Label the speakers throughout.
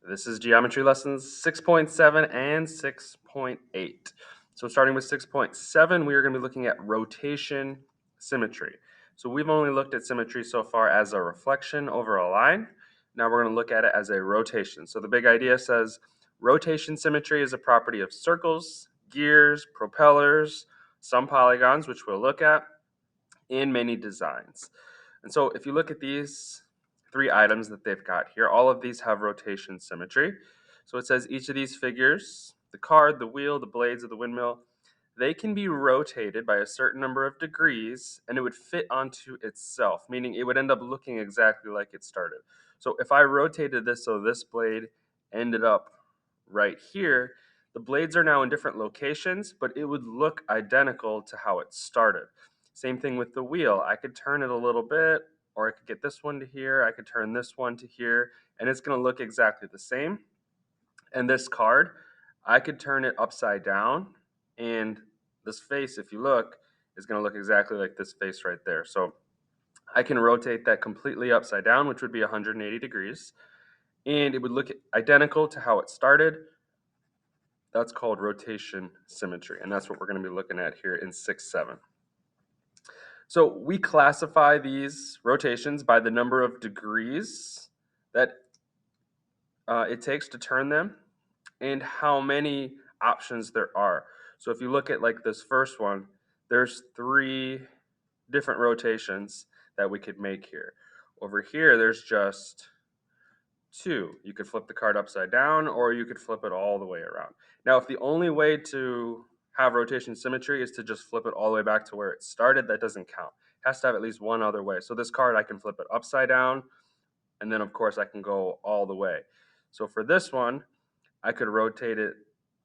Speaker 1: This is geometry lessons 6.7 and 6.8. So starting with 6.7, we are going to be looking at rotation symmetry. So we've only looked at symmetry so far as a reflection over a line. Now we're going to look at it as a rotation. So the big idea says rotation symmetry is a property of circles, gears, propellers, some polygons, which we'll look at, in many designs. And so if you look at these three items that they've got here, all of these have rotation symmetry. So it says each of these figures, the card, the wheel, the blades of the windmill, they can be rotated by a certain number of degrees and it would fit onto itself, meaning it would end up looking exactly like it started. So if I rotated this so this blade ended up right here, the blades are now in different locations, but it would look identical to how it started. Same thing with the wheel. I could turn it a little bit, or I could get this one to here, I could turn this one to here, and it's going to look exactly the same. And this card, I could turn it upside down, and this face, if you look, is going to look exactly like this face right there. So I can rotate that completely upside down, which would be 180 degrees, and it would look identical to how it started. That's called rotation symmetry, and that's what we're going to be looking at here in 6.7. So we classify these rotations by the number of degrees that it takes to turn them and how many options there are. So if you look at like this first one, there's 3 different rotations that we could make here. Over here, there's just 2. You could flip the card upside down or you could flip it all the way around. Now, if the only way to have rotation symmetry is to just flip it all the way back to where it started, that doesn't count. It has to have at least one other way. So this card, I can flip it upside down, and then of course I can go all the way. So for this one, I could rotate it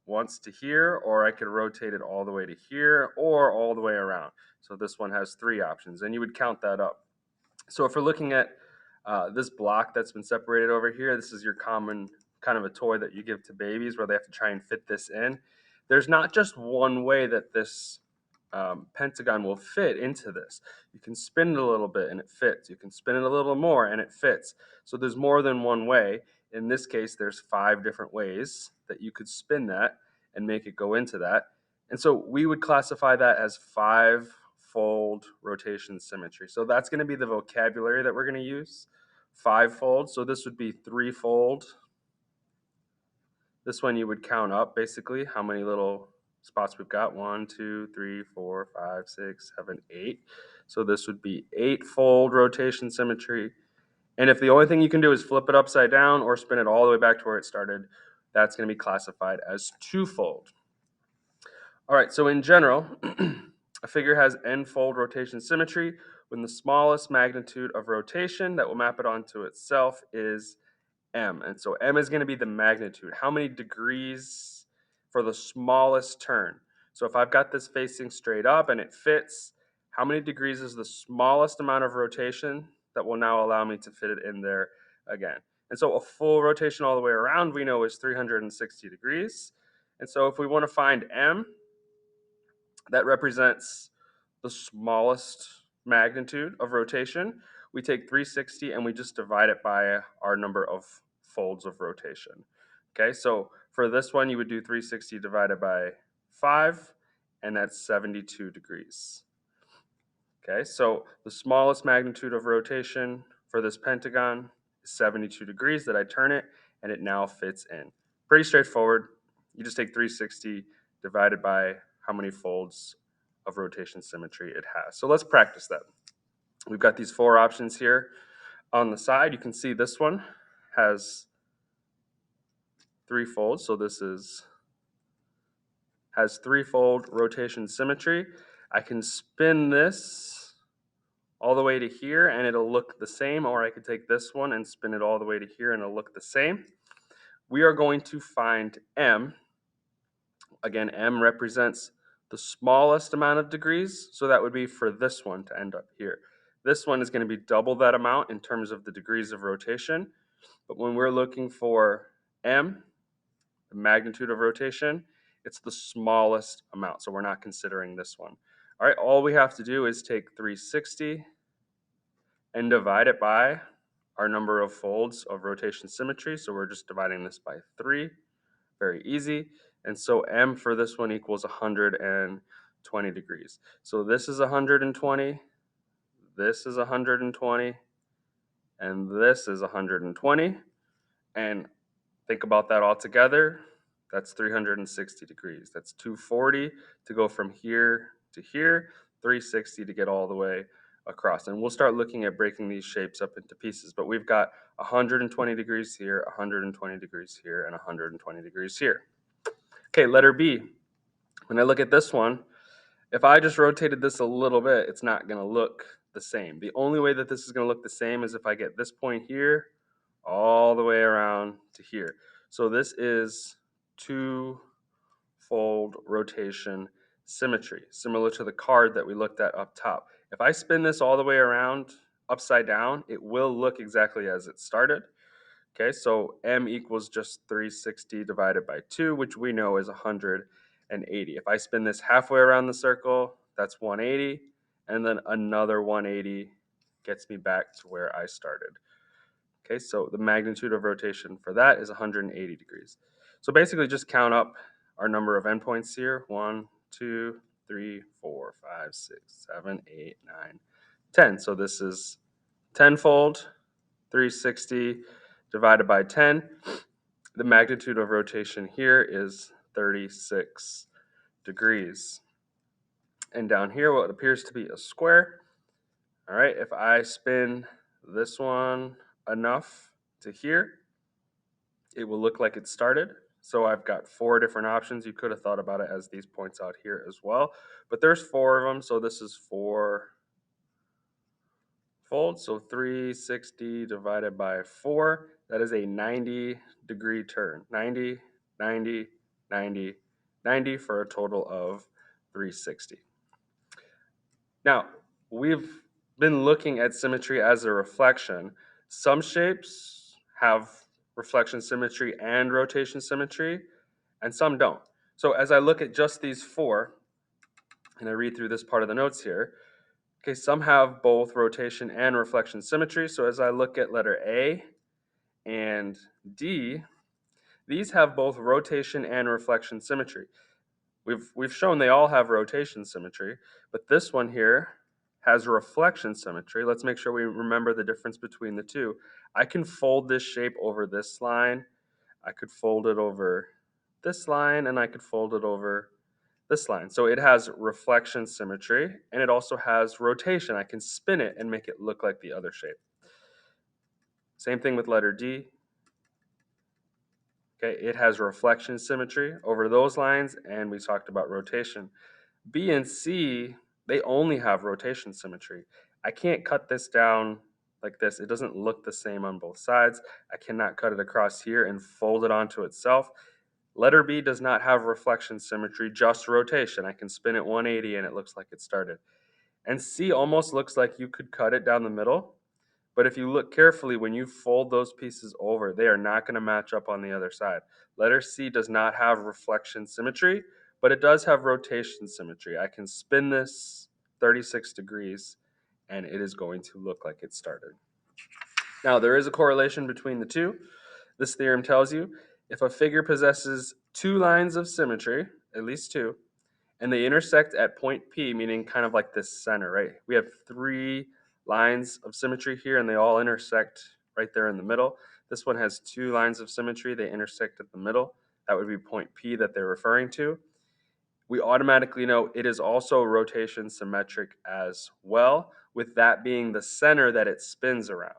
Speaker 1: once to here, or I could rotate it all the way to here, or all the way around. So this one has 3 options, and you would count that up. So if we're looking at this block that's been separated over here, this is your common kind of a toy that you give to babies where they have to try and fit this in. There's not just one way that this pentagon will fit into this. You can spin it a little bit and it fits. You can spin it a little more and it fits. So there's more than one way. In this case, there's 5 different ways that you could spin that and make it go into that. And so we would classify that as 5-fold rotation symmetry. So that's going to be the vocabulary that we're going to use. 5-fold. So this would be 3-fold. This one you would count up basically how many little spots we've got. 1, 2, 3, 4, 5, 6, 7, 8. So this would be 8-fold rotation symmetry. And if the only thing you can do is flip it upside down or spin it all the way back to where it started, that's going to be classified as 2-fold. All right, so in general, a figure has n-fold rotation symmetry when the smallest magnitude of rotation that will map it onto itself is m. And so m is going to be the magnitude. How many degrees for the smallest turn? So if I've got this facing straight up and it fits, how many degrees is the smallest amount of rotation that will now allow me to fit it in there again? And so a full rotation all the way around we know is 360 degrees. And so if we want to find m, that represents the smallest magnitude of rotation, we take 360 and we just divide it by our number of folds of rotation. Okay, so for this one, you would do 360 divided by 5, and that's 72 degrees. Okay, so the smallest magnitude of rotation for this pentagon is 72 degrees that I turn it, and it now fits in. Pretty straightforward. You just take 360 divided by how many folds of rotation symmetry it has. So let's practice that. We've got these 4 options here. On the side, you can see this one has 3 folds. So this has 3-fold rotation symmetry. I can spin this all the way to here and it'll look the same, or I could take this one and spin it all the way to here and it'll look the same. We are going to find m. Again, m represents the smallest amount of degrees, so that would be for this one to end up here. This one is going to be double that amount in terms of the degrees of rotation, but when we're looking for m, the magnitude of rotation, it's the smallest amount, so we're not considering this one. All right, all we have to do is take 360 and divide it by our number of folds of rotation symmetry. So we're just dividing this by 3. Very easy. And so m for this one equals 120 degrees. So this is 120, this is 120, and this is 120. And think about that all together. That's 360 degrees. That's 240 to go from here to here, 360 to get all the way across. And we'll start looking at breaking these shapes up into pieces. But we've got 120 degrees here, 120 degrees here, and 120 degrees here. Okay, letter B. When I look at this one, if I just rotated this a little bit, it's not going to look the same. The only way that this is going to look the same is if I get this point here all the way around to here. So this is two-fold rotation symmetry, similar to the card that we looked at up top. If I spin this all the way around upside down, it will look exactly as it started. Okay, so m equals just 360 divided by 2, which we know is 180. If I spin this halfway around the circle, that's 180, and then another 180 gets me back to where I started. Okay, so the magnitude of rotation for that is 180 degrees. So basically just count up our number of endpoints here. 1, 2, 3, 4, 5, 6, 7, 8, 9, 10. So this is tenfold, 360 divided by 10. The magnitude of rotation here is 36 degrees. And down here, what appears to be a square. All right, if I spin this one enough to here, it will look like it started. So I've got 4 different options. You could have thought about it as these points out here as well. But there's 4 of them, so this is 4 folds. So 360 divided by 4, that is a 90-degree turn. 90, 90, 90, 90 for a total of 360. Now, we've been looking at symmetry as a reflection. Some shapes have reflection symmetry and rotation symmetry, and some don't. So as I look at just these 4, and I read through this part of the notes here, okay, some have both rotation and reflection symmetry. So as I look at letter A and D, these have both rotation and reflection symmetry. We've shown they all have rotation symmetry, but this one here has reflection symmetry. Let's make sure we remember the difference between the two. I can fold this shape over this line. I could fold it over this line, and I could fold it over this line. So it has reflection symmetry, and it also has rotation. I can spin it and make it look like the other shape. Same thing with letter D. Okay, it has reflection symmetry over those lines, and we talked about rotation. B and C, they only have rotation symmetry. I can't cut this down like this. It doesn't look the same on both sides. I cannot cut it across here and fold it onto itself. Letter B does not have reflection symmetry, just rotation. I can spin it 180 and it looks like it started. And C almost looks like you could cut it down the middle, but if you look carefully, when you fold those pieces over, they are not going to match up on the other side. Letter C does not have reflection symmetry, but it does have rotation symmetry. I can spin this 36 degrees, and it is going to look like it started. Now, there is a correlation between the two. This theorem tells you if a figure possesses 2 lines of symmetry, at least 2, and they intersect at point P, meaning kind of like this center, right? We have 3 lines of symmetry here, and they all intersect right there in the middle. This one has 2 lines of symmetry. They intersect at the middle. That would be point P that they're referring to. We automatically know it is also rotation symmetric as well, with that being the center that it spins around.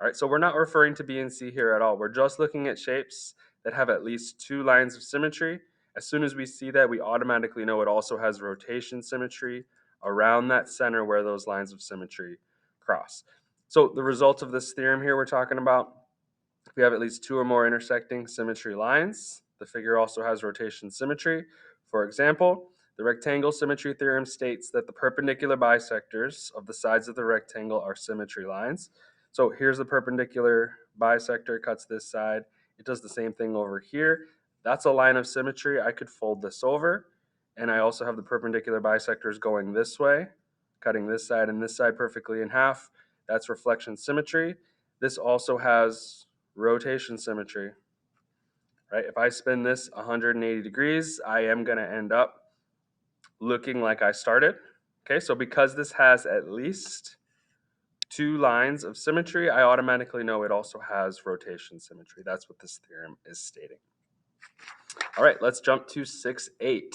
Speaker 1: All right, so we're not referring to B and C here at all. We're just looking at shapes that have at least 2 lines of symmetry. As soon as we see that, we automatically know it also has rotation symmetry around that center where those lines of symmetry cross. So the result of this theorem here we're talking about, if we have at least 2 or more intersecting symmetry lines, the figure also has rotation symmetry. For example, the rectangle symmetry theorem states that the perpendicular bisectors of the sides of the rectangle are symmetry lines. So here's the perpendicular bisector, cuts this side. It does the same thing over here. That's a line of symmetry. I could fold this over, and I also have the perpendicular bisectors going this way, cutting this side and this side perfectly in half. That's reflection symmetry. this also has rotation symmetry, right? If I spin this 180 degrees, I am going to end up looking like I started. Okay, so because this has at least 2 lines of symmetry, I automatically know it also has rotation symmetry. That's what this theorem is stating. All right, let's jump to 6.8.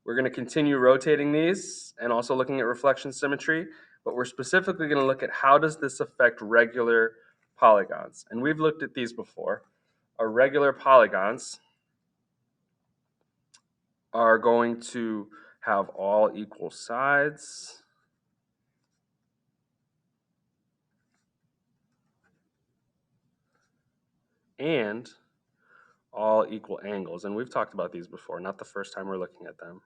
Speaker 1: We're going to continue rotating these and also looking at reflection symmetry, but we're specifically going to look at how does this affect regular polygons. And we've looked at these before. Our regular polygons are going to have all equal sides and all equal angles. And we've talked about these before, not the first time we're looking at them.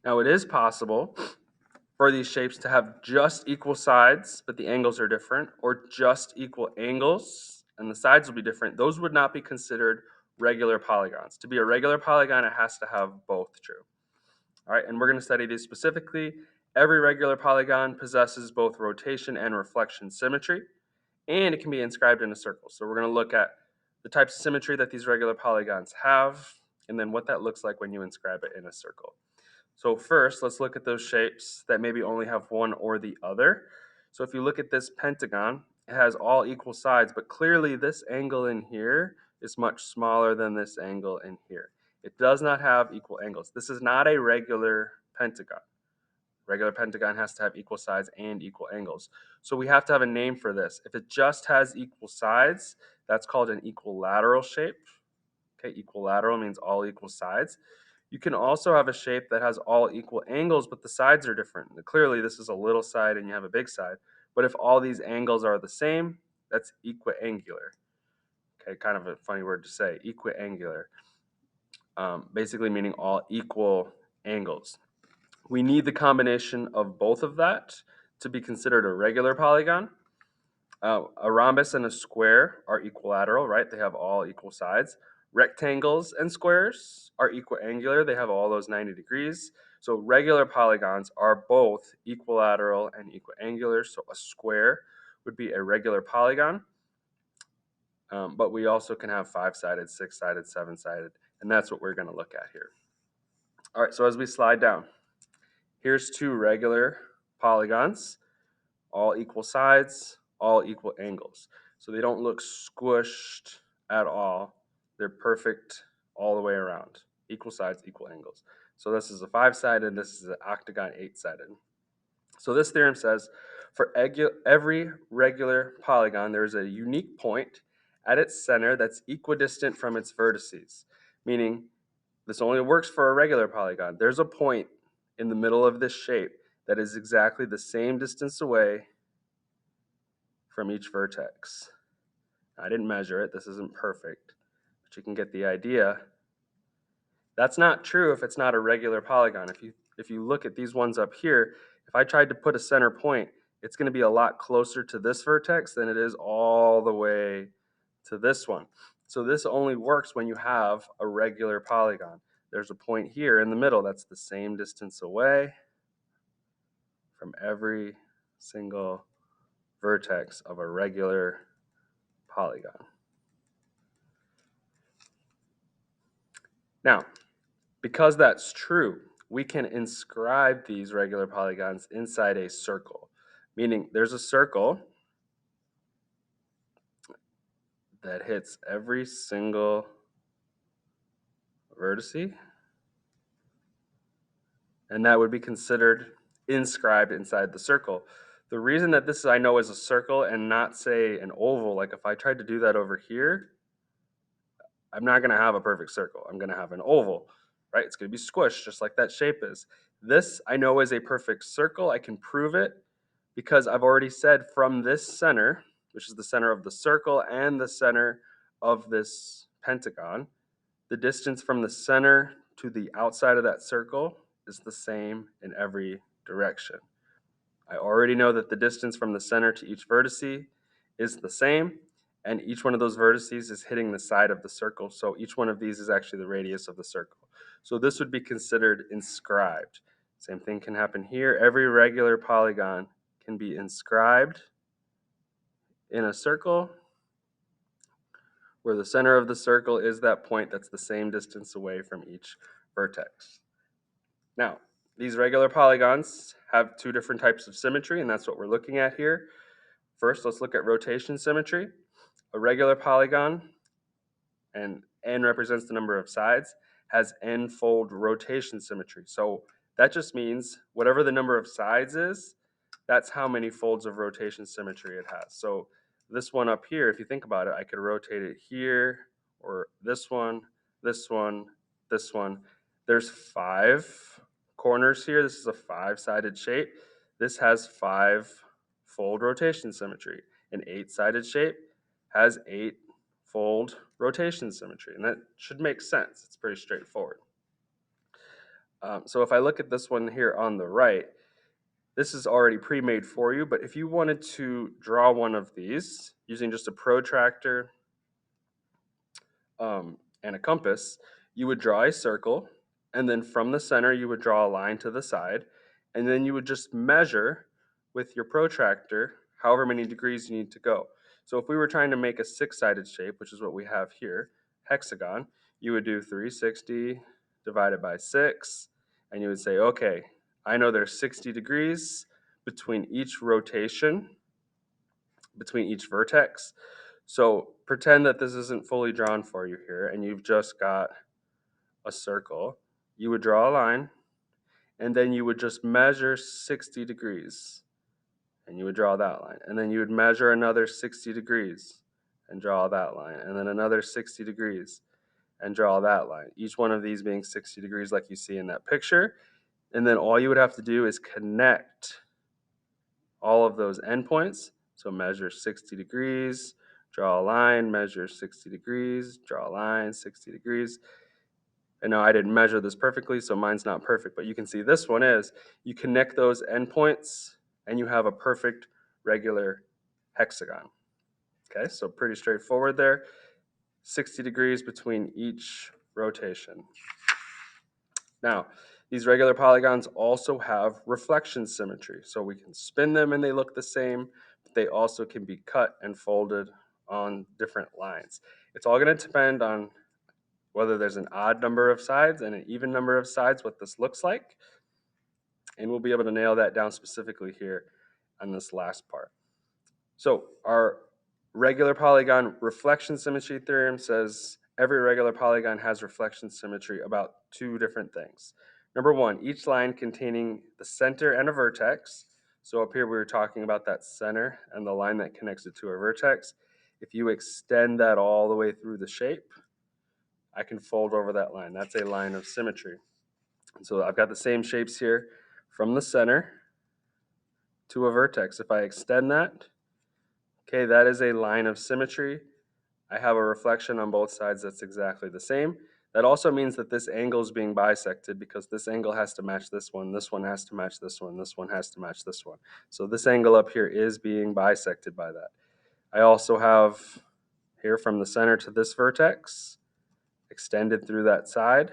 Speaker 1: Now it is possible for these shapes to have just equal sides, but the angles are different, or just equal angles and the sides will be different. Those would not be considered regular polygons. To be a regular polygon, it has to have both true. All right, and we're going to study these specifically. Every regular polygon possesses both rotation and reflection symmetry, and it can be inscribed in a circle. So we're going to look at the types of symmetry that these regular polygons have, and then what that looks like when you inscribe it in a circle. So first, let's look at those shapes that maybe only have one or the other. So if you look at this pentagon, it has all equal sides, but clearly this angle in here is much smaller than this angle in here. It does not have equal angles. This is not a regular pentagon. Regular pentagon has to have equal sides and equal angles. So we have to have a name for this. If it just has equal sides, that's called an equilateral shape. Okay, equilateral means all equal sides. You can also have a shape that has all equal angles, but the sides are different. Clearly, this is a little side and you have a big side. But if all these angles are the same, that's equiangular. Okay, kind of a funny word to say, equiangular. Basically meaning all equal angles. We need the combination of both of that to be considered a regular polygon. A rhombus and a square are equilateral, right? They have all equal sides. Rectangles and squares are equiangular. They have all those 90 degrees. So regular polygons are both equilateral and equiangular. So a square would be a regular polygon. But we also can have 5-sided, 6-sided, 7-sided, and that's what we're going to look at here. All right, so as we slide down, here's 2 regular polygons, all equal sides, all equal angles. So they don't look squished at all. They're perfect all the way around. Equal sides, equal angles. So this is a 5-sided, this is an octagon 8-sided. So this theorem says for every regular polygon, there's a unique point at its center that's equidistant from its vertices, meaning this only works for a regular polygon. There's a point in the middle of this shape that is exactly the same distance away from each vertex. I didn't measure it, this isn't perfect, but you can get the idea. That's not true if it's not a regular polygon. If you look at these ones up here, if I tried to put a center point, it's going to be a lot closer to this vertex than it is all the way to this one. So this only works when you have a regular polygon. There's a point here in the middle that's the same distance away from every single vertex of a regular polygon. Now, because that's true, we can inscribe these regular polygons inside a circle, meaning there's a circle that hits every single vertice, and that would be considered inscribed inside the circle. The reason that this I know is a circle and not, say, an oval, like if I tried to do that over here, I'm not going to have a perfect circle. I'm going to have an oval, right? It's going to be squished just like that shape is. This I know is a perfect circle. I can prove it because I've already said from this center, which is the center of the circle and the center of this pentagon, the distance from the center to the outside of that circle is the same in every direction. I already know that the distance from the center to each vertice is the same, and each one of those vertices is hitting the side of the circle, so each one of these is actually the radius of the circle. So this would be considered inscribed. Same thing can happen here. Every regular polygon can be inscribed in a circle where the center of the circle is that point that's the same distance away from each vertex. Now, these regular polygons have two different types of symmetry, and that's what we're looking at here. First, let's look at rotation symmetry. A regular polygon, and n represents the number of sides, has n-fold rotation symmetry. So that just means whatever the number of sides is, that's how many folds of rotation symmetry it has. So this one up here, if you think about it, I could rotate it here, or this one, this one, this one. There's 5 corners here. This is a 5-sided shape. This has 5-fold rotation symmetry. An 8-sided shape has 8-fold rotation symmetry, and that should make sense. It's pretty straightforward. So if I look at this one here on the right, this is already pre-made for you, but if you wanted to draw one of these using just a protractor and a compass, you would draw a circle, and then from the center you would draw a line to the side, and then you would just measure with your protractor however many degrees you need to go. So if we were trying to make a 6-sided shape, which is what we have here, hexagon, you would do 360 divided by 6, and you would say, okay, I know there's 60 degrees between each rotation, between each vertex. So pretend that this isn't fully drawn for you here, and you've just got a circle. You would draw a line, and then you would just measure 60 degrees, and you would draw that line. And then you would measure another 60 degrees and draw that line, and then another 60 degrees and draw that line. Each one of these being 60 degrees like you see in that picture. And then all you would have to do is connect all of those endpoints. So measure 60 degrees, draw a line, measure 60 degrees, draw a line, 60 degrees. And now I didn't measure this perfectly, so mine's not perfect, but you can see this one is. You connect those endpoints, and you have a perfect regular hexagon. Okay, so pretty straightforward there. 60 degrees between each rotation. Now, these regular polygons also have reflection symmetry. So we can spin them and they look the same, but they also can be cut and folded on different lines. It's all going to depend on whether there's an odd number of sides and an even number of sides, what this looks like. And we'll be able to nail that down specifically here on this last part. So our regular polygon reflection symmetry theorem says every regular polygon has reflection symmetry about 2 different things. Number 1, each line containing the center and a vertex. So up here we were talking about that center and the line that connects it to a vertex. If you extend that all the way through the shape, I can fold over that line. That's a line of symmetry. And so I've got the same shapes here from the center to a vertex. If I extend that, okay, that is a line of symmetry. I have a reflection on both sides that's exactly the same. That also means that this angle is being bisected because this angle has to match this one has to match this one has to match this one. So this angle up here is being bisected by that. I also have here from the center to this vertex, extended through that side,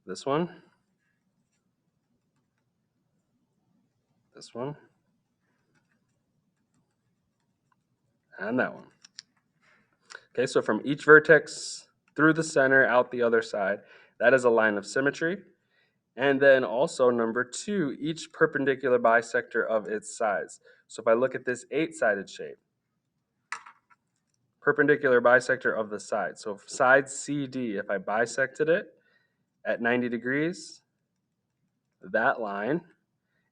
Speaker 1: this one, and that one. Okay, so from each vertex through the center, out the other side, that is a line of symmetry. And then also number 2, each perpendicular bisector of its sides. So if I look at this 8-sided shape, perpendicular bisector of the side. So side CD, if I bisected it at 90 degrees, that line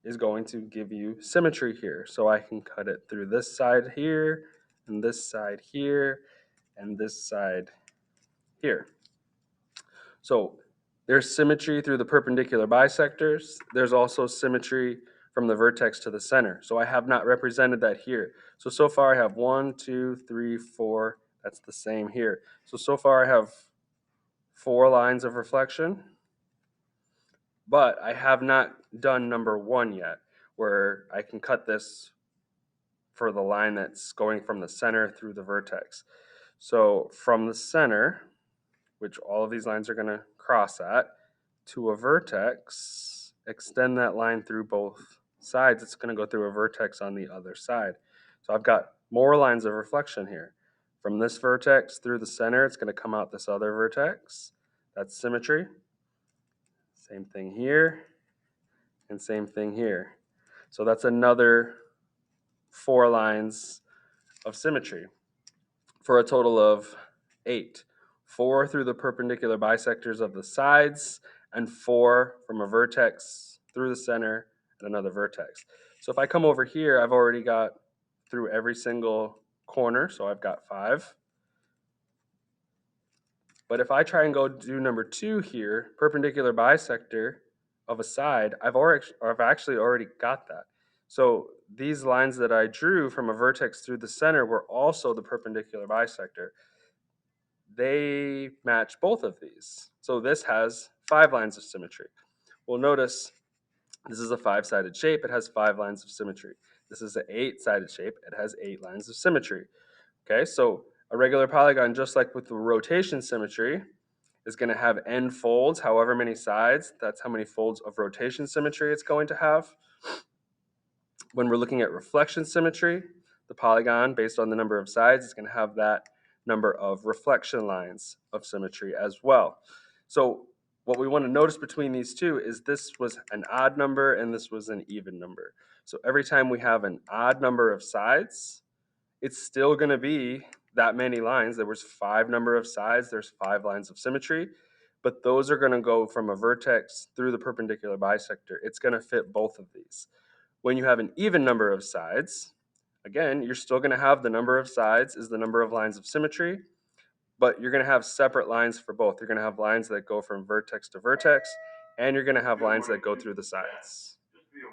Speaker 1: is going to give you symmetry here. So I can cut it through this side here, and this side here, and this side here. So there's symmetry through the perpendicular bisectors. There's also symmetry from the vertex to the center. So I have not represented that here. So far I have 1, 2, 3, 4. That's the same here. So far I have 4 lines of reflection, but I have not done number 1 yet, where I can cut this for the line that's going from the center through the vertex. So from the center, which all of these lines are going to cross at, to a vertex, extend that line through both sides, it's going to go through a vertex on the other side. So I've got more lines of reflection here. From this vertex through the center, it's going to come out this other vertex. That's symmetry. Same thing here, and same thing here. So that's another 4 lines of symmetry for a total of 8. 4 through the perpendicular bisectors of the sides, and 4 from a vertex through the center and another vertex. So if I come over here, I've already got through every single corner, so I've got 5. But if I try and go do number 2 here, perpendicular bisector of a side, I've actually already got that. So these lines that I drew from a vertex through the center were also the perpendicular bisector. They match both of these. So this has 5 lines of symmetry. Well, notice this is a 5-sided shape. It has 5 lines of symmetry. This is an 8-sided shape. It has 8 lines of symmetry. Okay, so a regular polygon, just like with the rotation symmetry, is going to have n folds, however many sides. That's how many folds of rotation symmetry it's going to have. When we're looking at reflection symmetry, the polygon, based on the number of sides, is going to have that number of reflection lines of symmetry as well. So what we want to notice between these two is this was an odd number and this was an even number. So every time we have an odd number of sides, it's still going to be that many lines. There was 5 number of sides, there's 5 lines of symmetry, but those are going to go from a vertex through the perpendicular bisector. It's going to fit both of these. When you have an even number of sides, again, you're still going to have the number of sides is the number of lines of symmetry, but you're going to have separate lines for both. You're going to have lines that go from vertex to vertex, and you're going to have lines that go through the sides.